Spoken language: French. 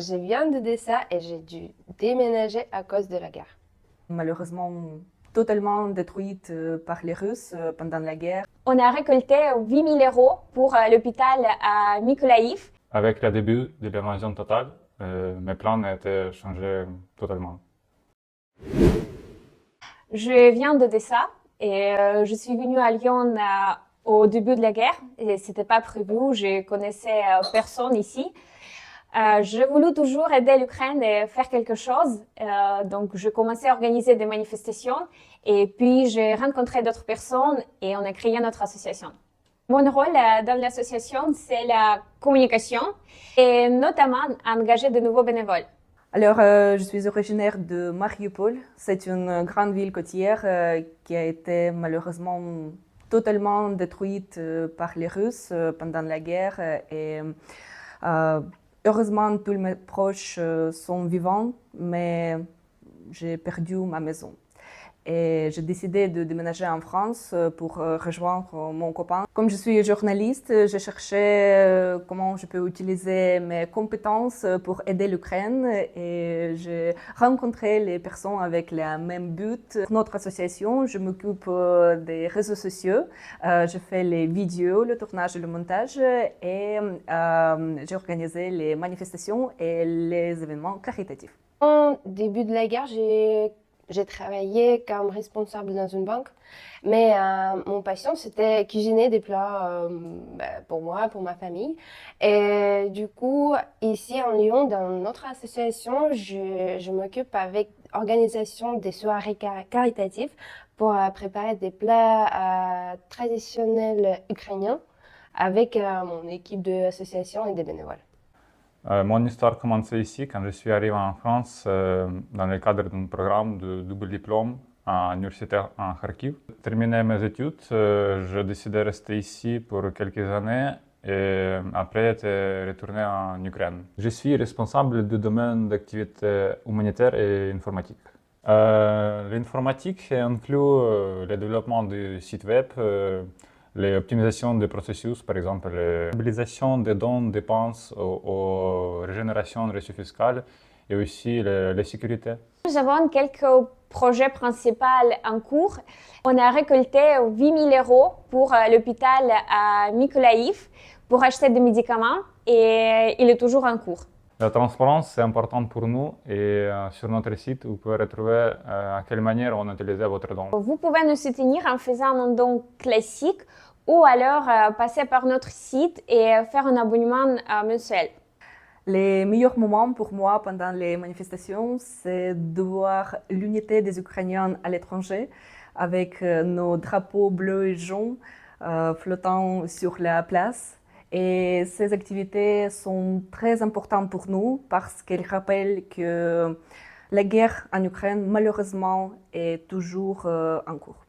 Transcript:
Je viens d'Odessa et j'ai dû déménager à cause de la guerre. Malheureusement totalement détruite par les Russes pendant la guerre. On a récolté 8 000 euros pour l'hôpital à Mykolaïv. Avec le début de l'invasion totale, mes plans ont été changés totalement. Je viens d'Odessa et je suis venue à Lyon au début de la guerre. Et c'était pas prévu, je connaissais personne ici. Je voulais toujours aider l'Ukraine et faire quelque chose. Donc, je commençais à organiser des manifestations et puis j'ai rencontré d'autres personnes et on a créé notre association. Mon rôle dans l'association, c'est la communication et notamment engager de nouveaux bénévoles. Alors, je suis originaire de Mariupol. C'est une grande ville côtière qui a été malheureusement totalement détruite par les Russes pendant la guerre. Et heureusement, tous mes proches sont vivants, mais j'ai perdu ma maison. Et j'ai décidé de déménager en France pour rejoindre mon copain. Comme je suis journaliste, je cherchais comment je peux utiliser mes compétences pour aider l'Ukraine et j'ai rencontré les personnes avec le même but. Notre association, je m'occupe des réseaux sociaux, je fais les vidéos, le tournage et le montage et j'ai organisé les manifestations et les événements caritatifs. Au début de la guerre, j'ai travaillé comme responsable dans une banque, mais mon passion, c'était cuisiner des plats pour moi, pour ma famille. Et du coup, ici en Lyon, dans notre association, je m'occupe avec organisation des soirées caritatives pour préparer des plats traditionnels ukrainiens avec mon équipe d'association et des bénévoles. Mon histoire commence ici quand je suis arrivé en France dans le cadre d'un programme de double diplôme à l'université en Kharkiv. Terminé mes études, j'ai décidé de rester ici pour quelques années et après de retourner en Ukraine. Je suis responsable du domaine d'activité humanitaire et informatique. L'informatique inclut le développement du site web, l'optimisation des processus, par exemple, la stabilisation des dons de dépenses aux régénérations de reçus fiscales et aussi la sécurité. Nous avons quelques projets principaux en cours. On a récolté 8 000 euros pour l'hôpital à Mykolaïv pour acheter des médicaments et il est toujours en cours. La transparence, c'est important pour nous et sur notre site, vous pouvez retrouver à quelle manière on a utilisé votre don. Vous pouvez nous soutenir en faisant un don classique ou alors passer par notre site et faire un abonnement mensuel. Les meilleurs moments pour moi pendant les manifestations, c'est de voir l'unité des Ukrainiens à l'étranger avec nos drapeaux bleus et jaunes flottant sur la place. Et ces activités sont très importantes pour nous parce qu'elles rappellent que la guerre en Ukraine, malheureusement, est toujours en cours.